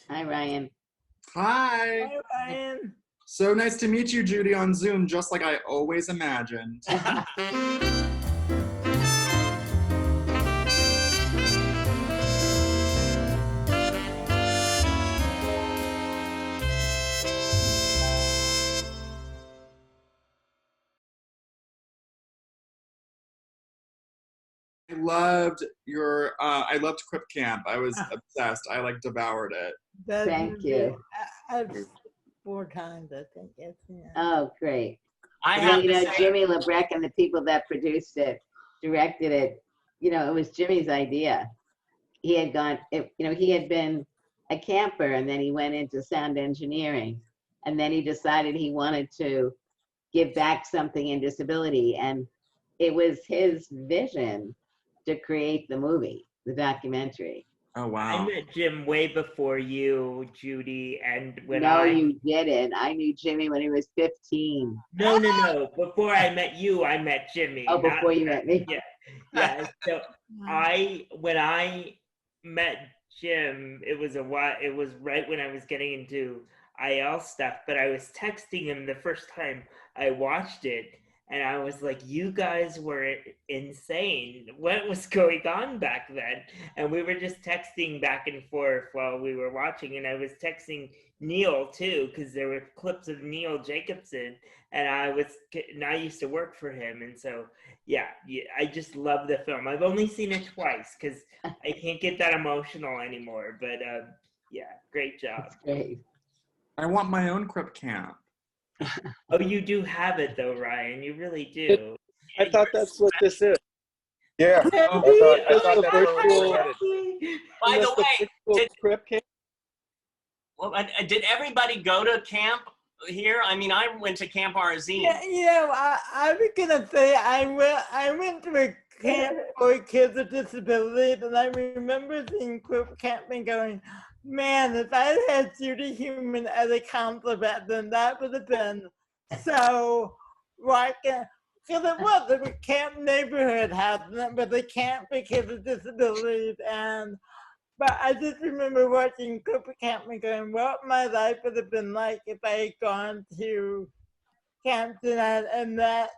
Hi, Ryan. Hi. Hi, Ryan. So nice to meet you, Judy, on Zoom, just like I always imagined. I loved Crip Camp. I was obsessed. I devoured it. Thank you. I've 4 times, I think. Yeah. Oh, great. I Well, have to say, Jimmy LeBrecq and the people that produced it, directed it, it was Jimmy's idea. He had he had been a camper and then he went into sound engineering and then he decided he wanted to give back something in disability. And it was his vision to create the movie, the documentary. Oh, wow. I met Jim way before you, Judy, and you didn't. I knew Jimmy when he was 15. No. Before I met you, I met Jimmy. Oh, before you met me? Yeah. So when I met Jim, it was right when I was getting into IL stuff, but I was texting him the first time I watched it, and I was like, you guys were insane. What was going on back then? And we were just texting back and forth while we were watching. And I was texting Neil too, because there were clips of Neil Jacobson. And I used to work for him. And so, yeah, I just love the film. I've only seen it twice because I can't get that emotional anymore. But yeah, great job. That's great. I want my own Crip Camp. Oh, you do have it though, Ryan. You really do. I thought that's what this is. Yeah. I thought that's what we were headed. by the way, did everybody go to camp here? I mean, I went to Camp Arazine. Yeah, I was gonna say I went to a camp for kids with disabilities, and I remember seeing Crip Camp and going, man, if I had Judy Heumann as a counselor back then, that would have been so right. Because it was a camp neighborhood happening, but the camp for kids with disabilities. But I just remember watching Crip Camp and going, what my life would have been like if I had gone to Camp tonight and that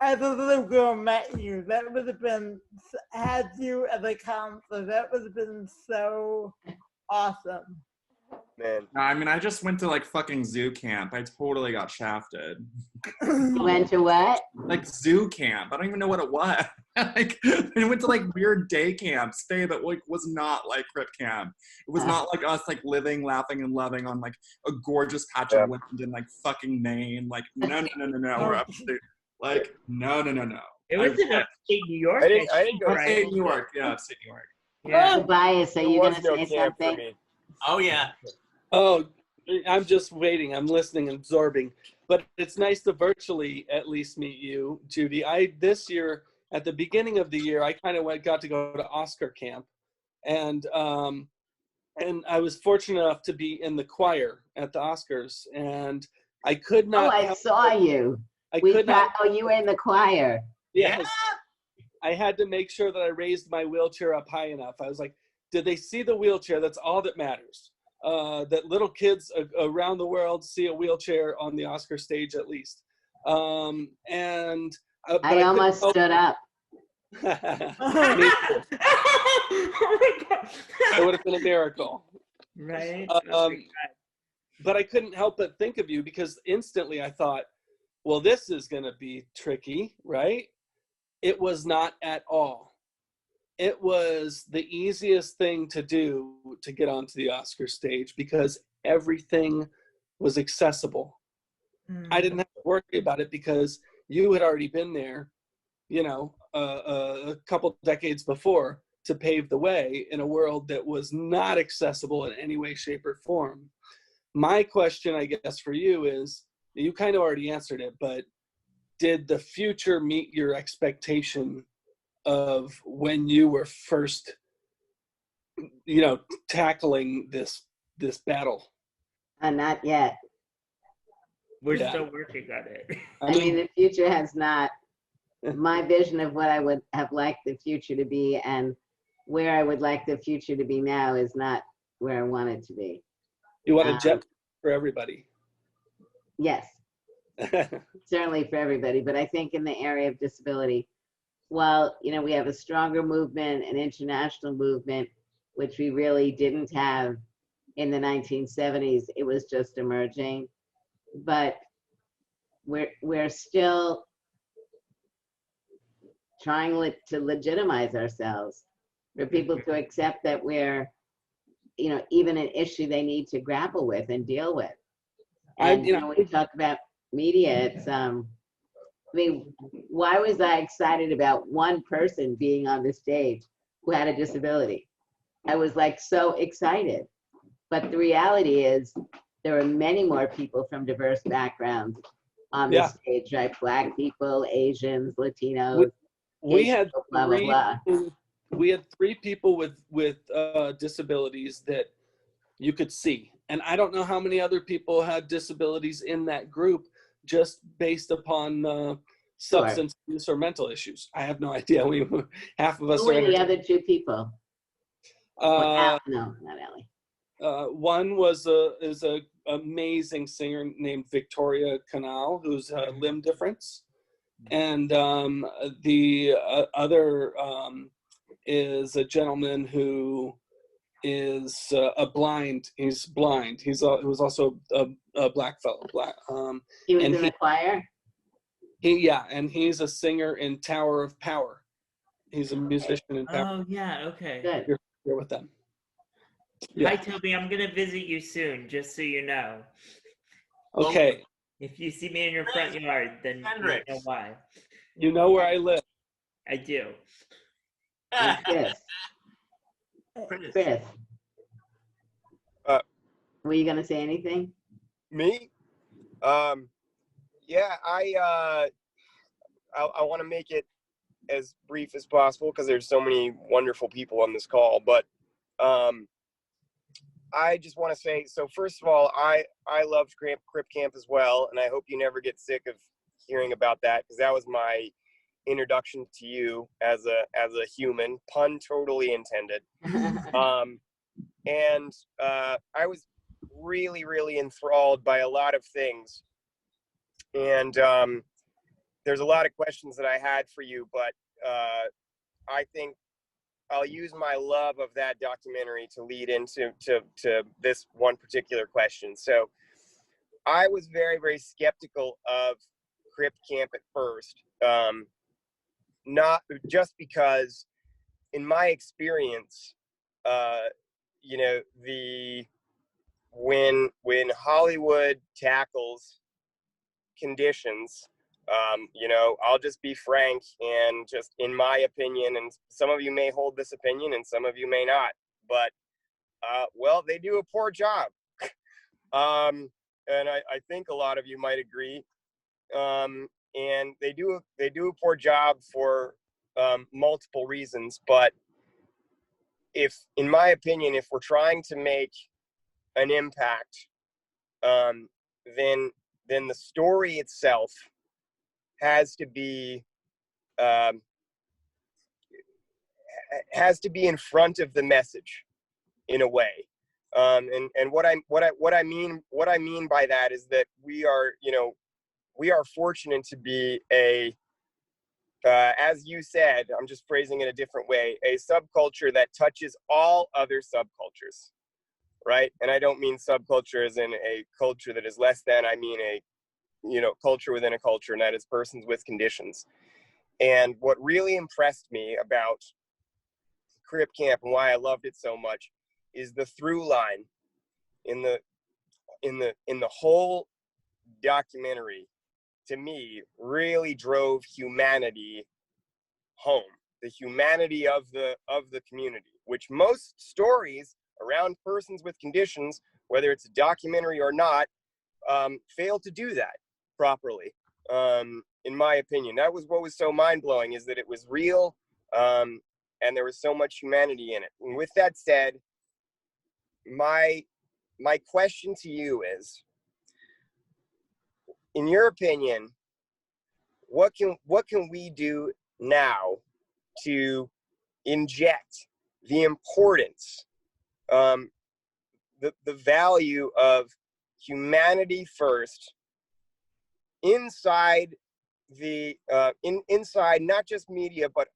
as a little girl met you. That would have been, had you as a counselor, that would have been so awesome. Man. I mean, I just went to fucking zoo camp. I totally got shafted. You went to what? Zoo camp. I don't even know what it was. I went to weird day camp stay that was not like Crip Camp. It was not like us living, laughing, and loving on a gorgeous patch of land in fucking Maine. No. We're upstate. No. It was in upstate New York. I didn't go to upstate New York. Yeah, upstate New York. Yeah. Tobias, are you going to say something? Oh, yeah. Oh, I'm just waiting. I'm listening, absorbing. But it's nice to virtually at least meet you, Judy. This year, at the beginning of the year, I kind of got to go to Oscar camp. And I was fortunate enough to be in the choir at the Oscars. And I could not. Oh, I saw you. Oh, you were in the choir. Yes. I had to make sure that I raised my wheelchair up high enough. I was like, did they see the wheelchair? That's all that matters. That little kids around the world see a wheelchair on the Oscar stage at least. I almost stood up. Me too. Oh my God. It would have been a miracle. Right. But I couldn't help but think of you because instantly I thought, well, this is going to be tricky, right? It was not at all. It was the easiest thing to do to get onto the Oscar stage because everything was accessible. I didn't have to worry about it because you had already been there, a couple decades before to pave the way in a world that was not accessible in any way, shape, or form. My question, I guess, for you is, you kind of already answered it, but did the future meet your expectation of when you were first, tackling this battle? Not yet. We're still working on it. I mean, the future has not, my vision of what I would have liked the future to be and where I would like the future to be now is not where I want it to be. You want a jet for everybody. Yes, certainly for everybody, but I think in the area of disability, while, you know, we have a stronger movement, an international movement, which we really didn't have in the 1970s, it was just emerging, but we're still trying to legitimize ourselves, for people to accept that we're, you know, even an issue they need to grapple with and deal with. And you know, when we talk about media, it's I mean, why was I excited about one person being on the stage who had a disability? I was like so excited. But the reality is there are many more people from diverse backgrounds on the stage, right? Black people, Asians, Latinos. We had blah, blah, blah. We had 3 people with disabilities that you could see. And I don't know how many other people had disabilities in that group just based upon substance use or mental issues. I have no idea. Half of us Who were the other 2 people? No, not Allie. One is a amazing singer named Victoria Canal, who's a limb difference. And the other is a gentleman who is blind. He's blind. He was also a black fellow. He was in the choir? And he's a singer in Tower of Power. He's a musician in Tower. Oh, yeah, okay. Good. You're with them. Hi, Toby. I'm going to visit you soon, just so you know. Okay. If you see me in your front yard, then you know why. You know where I live. I do. Chris. Were you gonna say anything? Me? Yeah, I want to make it as brief as possible because there's so many wonderful people on this call. But I just want to say, so first of all, I loved Crip Camp as well, and I hope you never get sick of hearing about that, because that was my introduction to you as a human, pun totally intended. And I was really, really enthralled by a lot of things, and there's a lot of questions that I had for you, but I think I'll use my love of that documentary to lead into to this one particular question. So I was very, very skeptical of Crip Camp at first, not just because in my experience, you know, when Hollywood tackles conditions, you know, I'll just be frank, and just in my opinion, and some of you may hold this opinion and some of you may not, but well, they do a poor job. And I think a lot of you might agree. And they do a poor job for multiple reasons, but in my opinion, if we're trying to make an impact, then the story itself has to be in front of the message in a way. And what I mean by that is that we are fortunate to be as you said, I'm just phrasing it a different way, a subculture that touches all other subcultures, right? And I don't mean subculture as in a culture that is less than, I mean a culture within a culture, and that is persons with conditions. And what really impressed me about Crip Camp and why I loved it so much is the through line in the whole documentary, to me, really drove humanity home, the humanity of the community, which most stories around persons with conditions, whether it's a documentary or not, fail to do that properly. In my opinion, that was what was so mind-blowing, is that it was real, and there was so much humanity in it. And with that said, my question to you is, in your opinion, what can we do now to inject the importance the value of humanity first inside the inside not just media but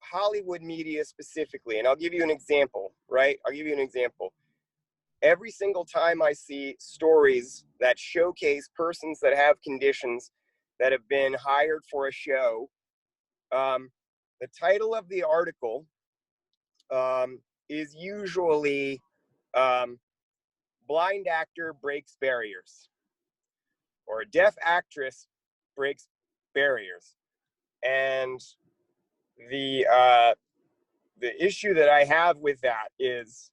Hollywood media specifically. And I'll give you an example, right? I'll give you an example. Every single time I see stories that showcase persons that have conditions that have been hired for a show, the title of the article is usually blind actor breaks barriers, or a deaf actress breaks barriers. And the issue that I have with that is,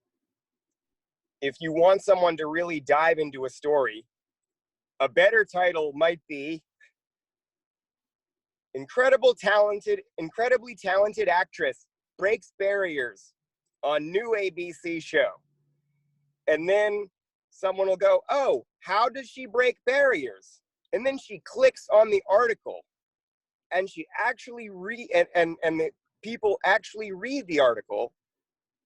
if you want someone to really dive into a story, a better title might be incredibly talented actress breaks barriers on new ABC show. And then someone will go, oh, how does she break barriers? And then she clicks on the article, and she actually and the people actually read the article,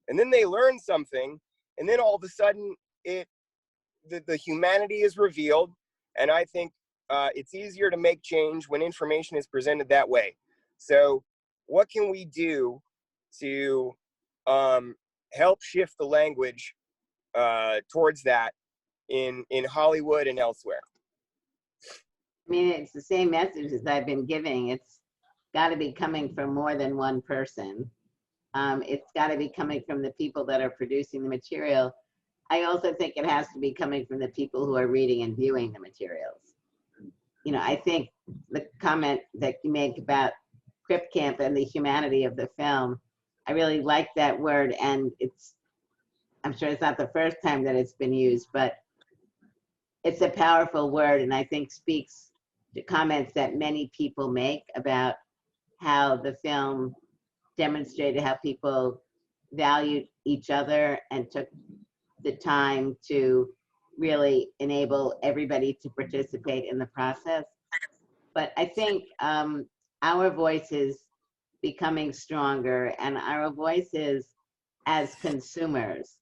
and then they learn something, and then all of a sudden the humanity is revealed. And I think it's easier to make change when information is presented that way. So what can we do to help shift the language towards that in Hollywood and elsewhere? I mean, it's the same message as I've been giving. It's got to be coming from more than one person. It's got to be coming from the people that are producing the material. I also think it has to be coming from the people who are reading and viewing the materials. You know, I think the comment that you make about Crip Camp and the humanity of the film, I really like that word. And I'm sure it's not the first time that it's been used, but it's a powerful word, and I think speaks to comments that many people make about how the film demonstrated how people valued each other and took the time to really enable everybody to participate in the process. But I think our voice is becoming stronger, and our voices as consumers,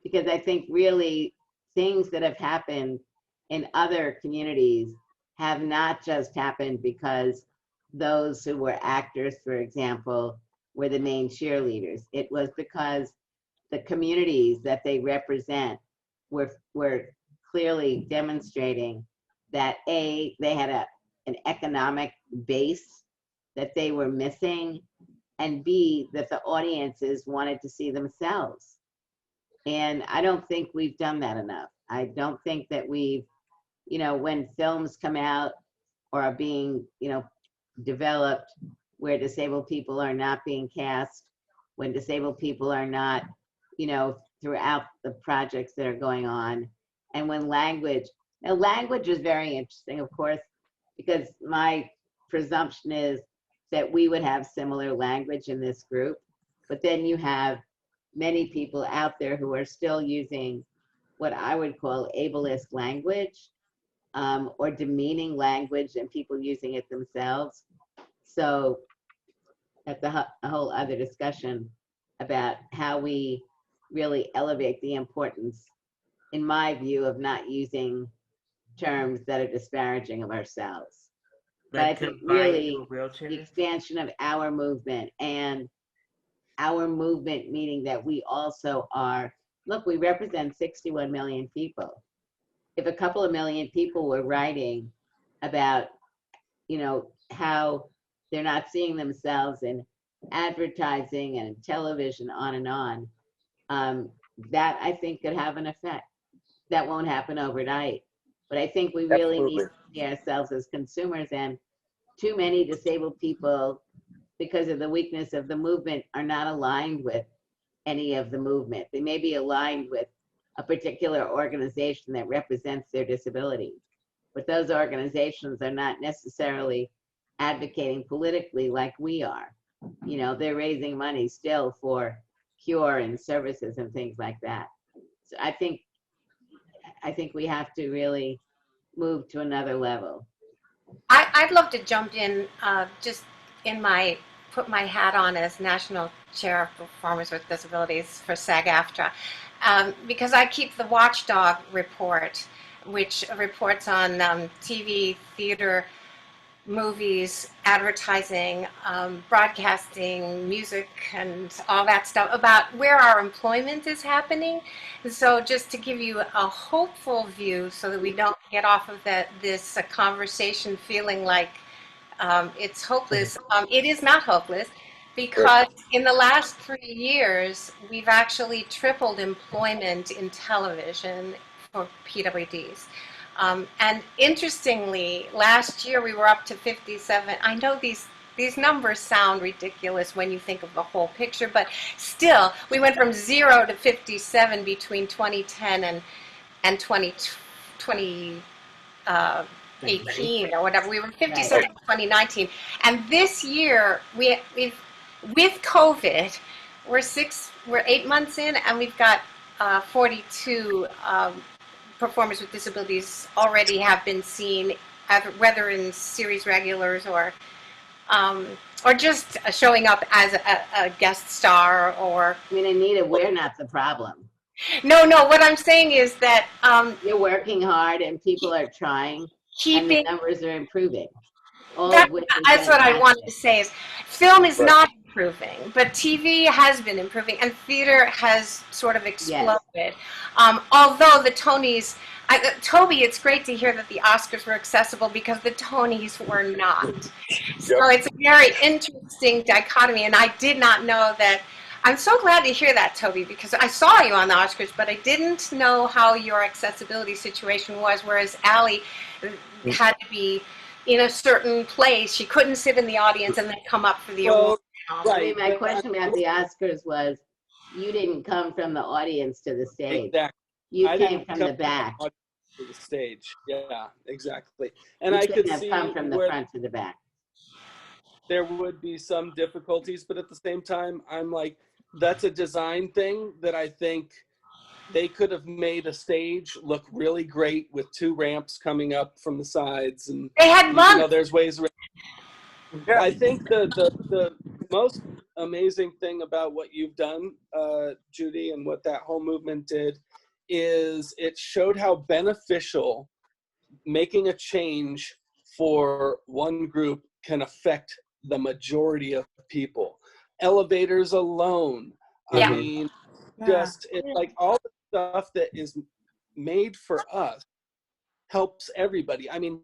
because I think really things that have happened in other communities have not just happened because those who were actors, for example, were the main cheerleaders. It was because the communities that they represent were clearly demonstrating that A, they had an economic base that they were missing, and B, that the audiences wanted to see themselves. And I don't think we've done that enough. I don't think that we've, you know, when films come out or are being, you know, developed where disabled people are not being cast, when disabled people are not, you know, throughout the projects that are going on, and when language is very interesting, of course, because my presumption is that we would have similar language in this group, but then you have many people out there who are still using what I would call ableist language, or demeaning language, and people using it themselves. So that's a whole other discussion about how we really elevate the importance, in my view, of not using terms that are disparaging of ourselves. But I think really the expansion of our movement, and our movement meaning that we also are, look, we represent 61 million people. If a couple of million people were writing about, you know, how they're not seeing themselves in advertising and in television, on and on, that I think could have an effect. That won't happen overnight, but I think we really need to see ourselves as consumers, and too many disabled people, because of the weakness of the movement, are not aligned with any of the movement. They may be aligned with a particular organization that represents their disability, but those organizations are not necessarily advocating politically like we are. You know, they're raising money still for cure and services and things like that. So I think we have to really move to another level. I'd love to jump in just in my put my hat on as National Chair of Performers with Disabilities for SAG-AFTRA, because I keep the Watchdog report, which reports on TV, theater, movies, advertising, broadcasting, music, and all that stuff about where our employment is happening. And so just to give you a hopeful view so that we don't get off of this conversation feeling like it's hopeless. It is not hopeless because in the last 3 years, we've actually tripled employment in television for PWDs. And interestingly, last year we were up to 57. I know these numbers sound ridiculous when you think of the whole picture, but still, we went from 0 to 57 between 2010 and 2018 or whatever. We were 57 in 2019, and this year we've with COVID, we're 8 months in, and we've got 42. Performers with disabilities already have been seen, whether in series regulars or just showing up as a guest star or. I mean, Anita, we're not the problem. No, what I'm saying is that you're working hard and people are trying, and the numbers are improving. That's what I wanted to say. Is film is not improving, but TV has been improving, and theater has sort of exploded. Yes. Although the Tonys, Toby, it's great to hear that the Oscars were accessible because the Tonys were not. So it's a very interesting dichotomy, and I did not know that. I'm so glad to hear that, Toby, because I saw you on the Oscars, but I didn't know how your accessibility situation was, whereas Allie had to be in a certain place. She couldn't sit in the audience and then come up for the award. Right. I mean, my question about the Oscars was, you didn't come from the audience to the stage. Exactly. You came from the back. To the stage. Yeah, exactly. And you I could have see come from the front to the back. There would be some difficulties, but at the same time, I'm like, that's a design thing that I think they could have made a stage look really great with 2 ramps coming up from the sides, and they had months. There's ways around. I think the most amazing thing about what you've done, Judy, and what that whole movement did is it showed how beneficial making a change for one group can affect the majority of people. Elevators alone, I mean, just it's like all the stuff that is made for us helps everybody. I mean,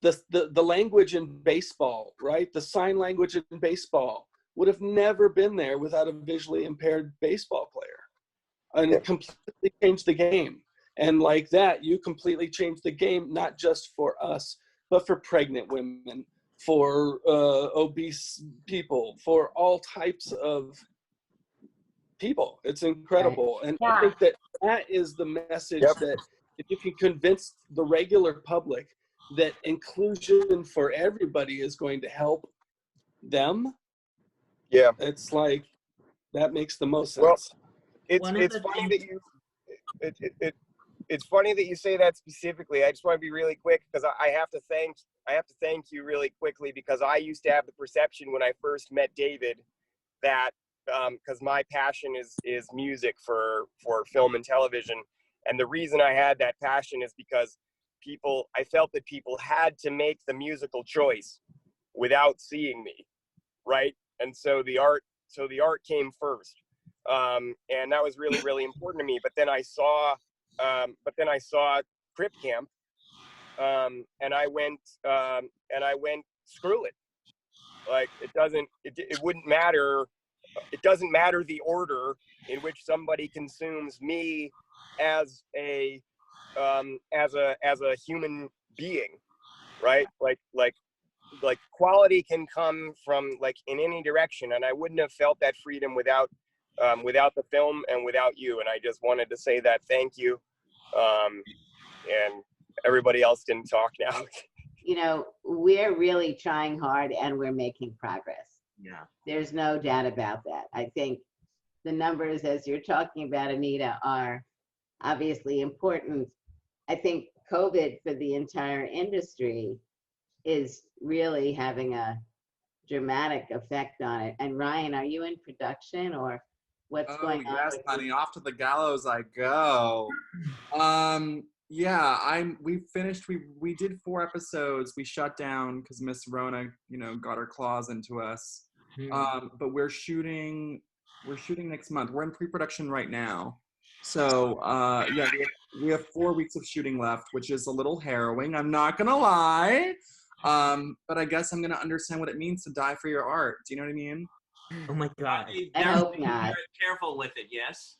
the language in baseball, right? The sign language in baseball would have never been there without a visually impaired baseball player. And it completely changed the game. And like that, you completely changed the game, not just for us, but for pregnant women, for obese people, for all types of people. It's incredible. And I think that is the message that if you can convince the regular public that inclusion for everybody is going to help them, it's like, that makes the most sense. Well, it's funny that you it's funny that you say that specifically. I just want to be really quick because I have to thank you really quickly, because I used to have the perception when I first met David that because my passion is music for film and television, and the reason I had that passion is because I felt that people had to make the musical choice without seeing me, right? And so the art came first. And that was really, really important to me. But then I saw Crip Camp, and I went, screw it. Like, it wouldn't matter. It doesn't matter the order in which somebody consumes me as a human being, right? Like quality can come from like in any direction, and I wouldn't have felt that freedom without the film and without you. And I just wanted to say that thank you. And everybody else can talk now. You know, we're really trying hard and we're making progress. Yeah. There's no doubt about that. I think the numbers, as you're talking about, Anita, are obviously important. I think COVID for the entire industry is really having a dramatic effect on it. And Ryan, are you in production or what's going on? Yes, with honey, off to the gallows I go. Yeah, we finished, we did 4 episodes. We shut down because Miss Rona, got her claws into us. But we're shooting next month. We're in pre-production right now. So yeah, we have 4 weeks of shooting left, which is a little harrowing, I'm not gonna lie. But I guess I'm gonna understand what it means to die for your art. Do you know what I mean? Oh my God. I hope not. Very careful with it, yes?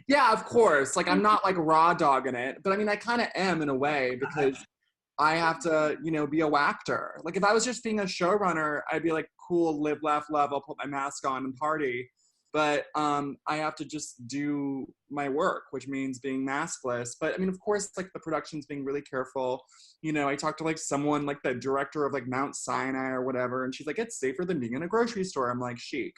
Yeah, of course. Like, I'm not like raw dogging it, but I mean, I kind of am in a way because I have to, be a wactor. Like, if I was just being a showrunner, I'd be like, cool, live, laugh, love. I'll put my mask on and party. But I have to just do my work, which means being maskless. But I mean, of course, like the production's being really careful. I talked to like someone, like the director of like Mount Sinai or whatever, and she's like, it's safer than being in a grocery store. I'm like, chic.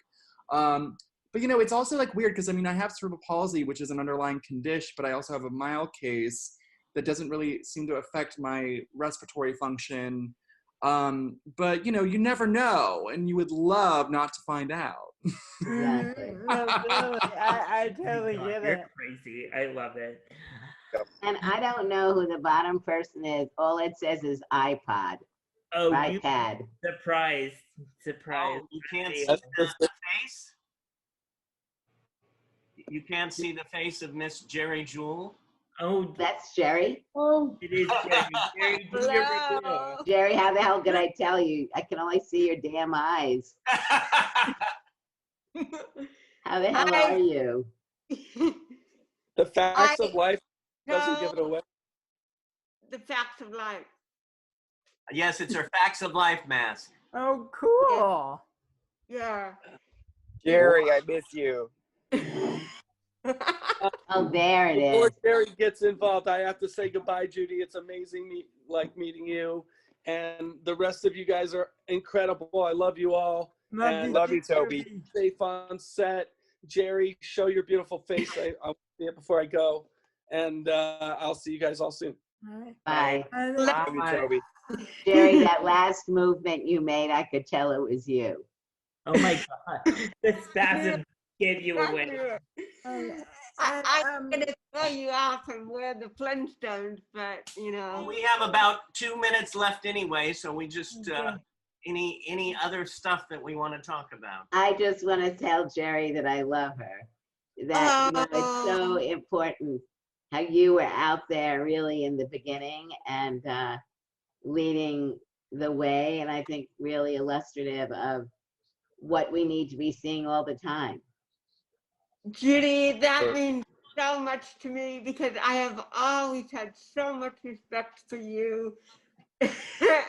But it's also like weird because I mean, I have cerebral palsy, which is an underlying condition, but I also have a mild case that doesn't really seem to affect my respiratory function. But you never know, and you would love not to find out. Exactly. No, totally. I totally get You're it. crazy. I love it. And I don't know who the bottom person is. All it says is iPod. Oh, iPad. Surprise. Oh, you can't see That's the face? You can't see the face of Miss Jerry Jewell? Oh, That's Jerry. Oh, it is Jerry. Jerry, do your review. Jerry, how the hell could I tell you? I can only see your damn eyes. How the hell are you? The facts of I life doesn't give it know away. the facts of life. Yes, it's her Facts of Life mask. oh, cool. Yeah. Jerry, I miss you. Oh, there it Before is. Jerry gets involved, I have to say goodbye, Judy. It's amazing meeting you. And the rest of you guys are incredible. I love you all. And Love you, Toby. safe on set. Jerry, show your beautiful face. I'll see it before I go. And I'll see you guys all soon. Bye. Love you, Toby. Jerry, that last movement you made, I could tell it was you. Oh my God. The spasm gave you away. I'm going to throw you off and wear the Flintstones, but Well, we have about 2 minutes left anyway, so we just, any other stuff that we want to talk about? I just want to tell Jerry that I love her. That it's so important how you were out there really in the beginning and leading the way, and I think really illustrative of what we need to be seeing all the time. Judy, that means so much to me because I have always had so much respect for you. The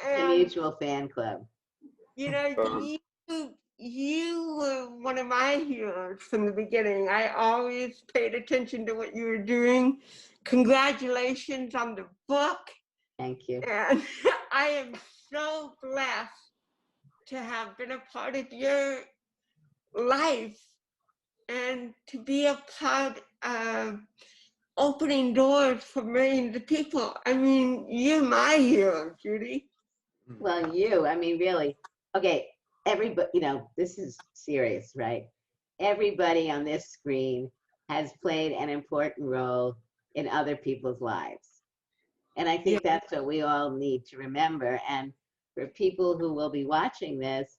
And, mutual fan club. you were one of my heroes from the beginning. I always paid attention to what you were doing. Congratulations on the book. Thank you. And I am so blessed to have been a part of your life and to be a part of opening doors for millions of people. I mean, you're my hero, Judy. Well, I mean, really, okay, everybody, this is serious, right? Everybody on this screen has played an important role in other people's lives. And I think that's what we all need to remember. And for people who will be watching this,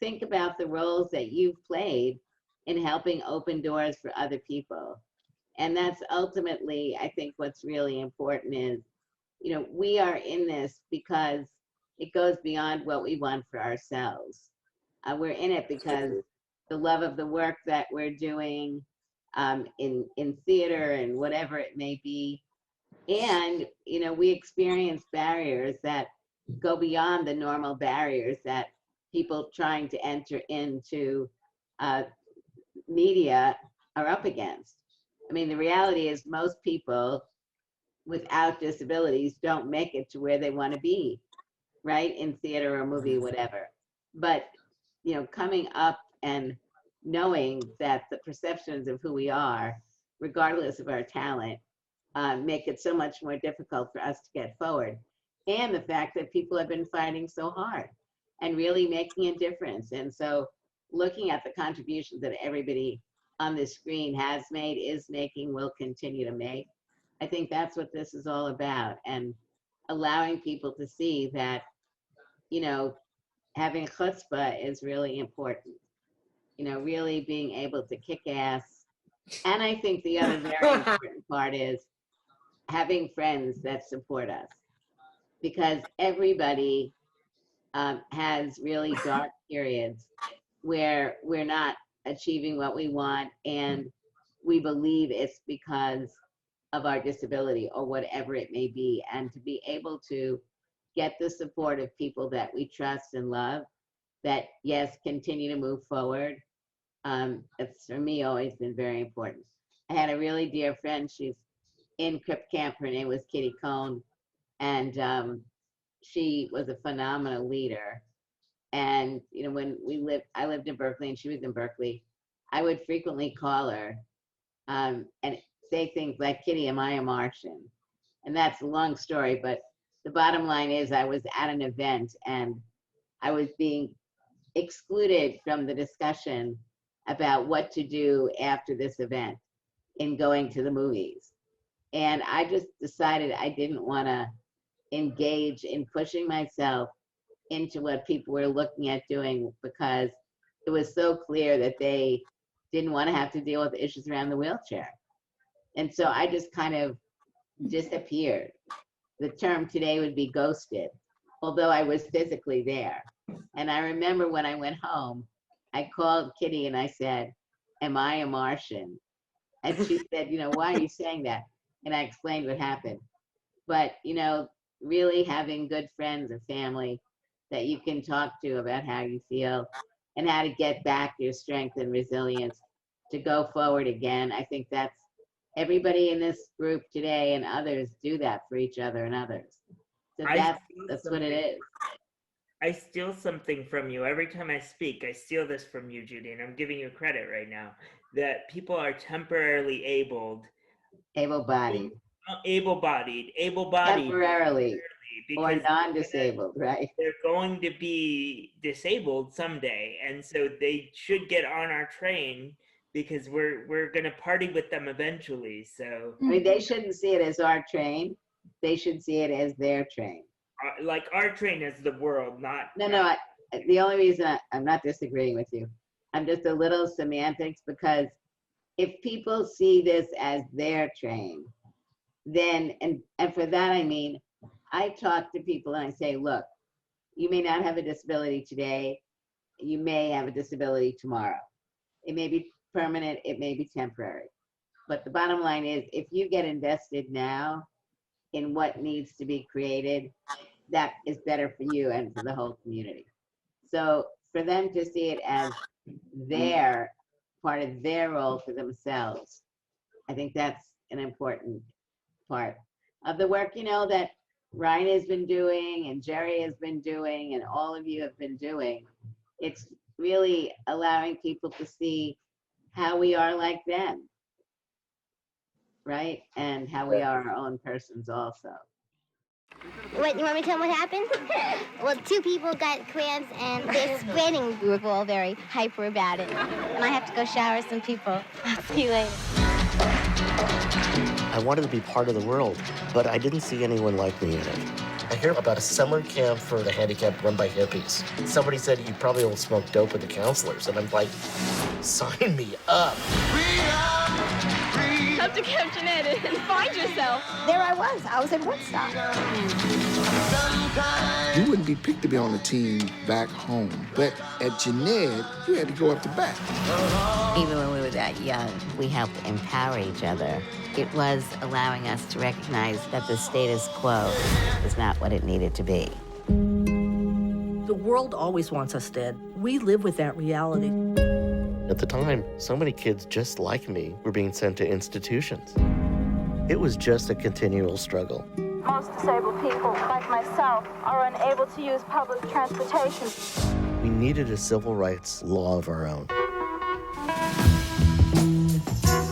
think about the roles that you've played in helping open doors for other people. And that's ultimately, I think what's really important is, we are in this because it goes beyond what we want for ourselves. We're in it because the love of the work that we're doing in theater and whatever it may be. And, we experience barriers that go beyond the normal barriers that people trying to enter into media are up against. I mean, the reality is most people without disabilities don't make it to where they want to be, right? In theater or movie, whatever. But, coming up and knowing that the perceptions of who we are, regardless of our talent, make it so much more difficult for us to get forward. And the fact that people have been fighting so hard. and really making a difference. And so looking at the contributions that everybody on the screen has made, is making, will continue to make, I think that's what this is all about. And allowing people to see that, you know, having chutzpah is really important. You know, really being able to kick ass. And I think the other very important part is having friends that support us, because everybody has really dark periods where we're not achieving what we want, and we believe it's because of our disability or whatever it may be. And to be able to get the support of people that we trust and love, that, yes, continue to move forward, it's for me always been very important. I had a really dear friend, she's in Crip Camp, her name was Kitty Cohn, and she was a phenomenal leader. And, you know, when I lived in Berkeley and she was in Berkeley, I would frequently call her and say things like, Kitty, am I a Martian? And that's a long story, but the bottom line is I was at an event and I was being excluded from the discussion about what to do after this event in going to the movies. And I just decided I didn't want to engage in pushing myself into what people were looking at doing, because it was so clear that they didn't want to have to deal with issues around the wheelchair. And so I just kind of disappeared. The term today would be ghosted, although I was physically there. And I remember when I went home, I called Kitty and I said, am I a Martian? And she said, you know, why are you saying that? And I explained what happened. But, you know, really having good friends and family that you can talk to about how you feel and how to get back your strength and resilience to go forward again. I think that's, everybody in this group today and others do that for each other and others. So that's what it is. I steal something from you. Every time I speak, I steal this from you, Judy, and I'm giving you credit right now, that people are temporarily able-bodied, temporarily, or non-disabled, right? They're going to be disabled someday, and so they should get on our train because we're going to party with them eventually. So I mean, they shouldn't see it as our train. They should see it as their train. Like our train is the world, not... No, the only reason I'm not disagreeing with you, I'm just a little semantics, because if people see this as their train, then, and for that I mean, I talk to people and I say, look, you may not have a disability today, you may have a disability tomorrow. It may be permanent, it may be temporary. But the bottom line is, if you get invested now in what needs to be created, that is better for you and for the whole community. So for them to see it as their part of their role for themselves, I think that's an important part of the work, you know, that Ryan has been doing and Jerry has been doing and all of you have been doing. It's really allowing people to see how we are like them, right? And how we are our own persons also. What, you want me to tell them what happened? Well, 2 people got cramps and they're spreading. We were all very hyper about it. And I have to go shower some people. I'll see you later. I wanted to be part of the world, but I didn't see anyone like me in it. I hear about a summer camp for the handicapped run by hippies. Somebody said you probably will smoke dope with the counselors, and I'm like, sign me up. Come to Captioning and find yourself. There I was in Woodstock. You wouldn't be picked to be on the team back home, but at Jeanette, you had to go up to bat. Even when we were that young, we helped empower each other. It was allowing us to recognize that the status quo is not what it needed to be. The world always wants us dead. We live with that reality. At the time, so many kids just like me were being sent to institutions. It was just a continual struggle. Most disabled people, like myself, are unable to use public transportation. We needed a civil rights law of our own.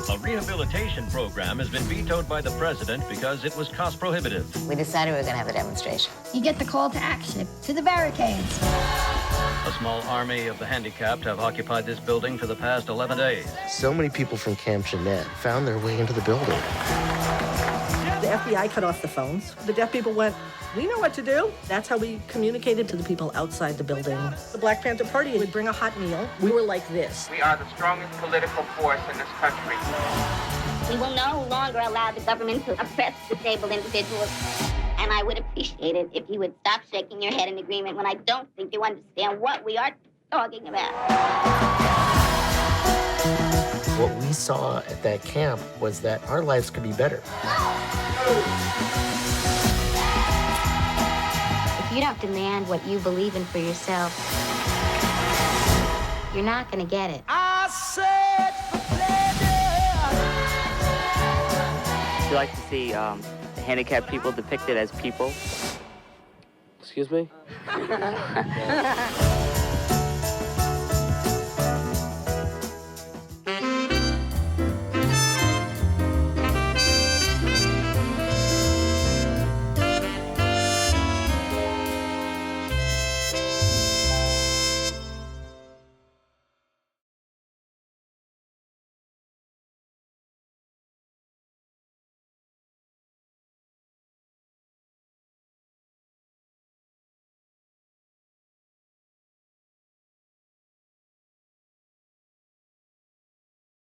A rehabilitation program has been vetoed by the president because it was cost prohibitive. We decided we were going to have a demonstration. You get the call to action, to the barricades. A small army of the handicapped have occupied this building for the past 11 days. So many people from Camp Jeanette found their way into the building. The FBI cut off the phones. The deaf people went, we know what to do. That's how we communicated to the people outside the building. The Black Panther Party would bring a hot meal. We were like this. We are the strongest political force in this country. We will no longer allow the government to oppress disabled individuals. And I would appreciate it if you would stop shaking your head in agreement when I don't think you understand what we are talking about. What we saw at that camp was that our lives could be better. If you don't demand what you believe in for yourself, you're not going to get it. I said for pleasure. Do you like to see handicapped people depicted as people? Excuse me?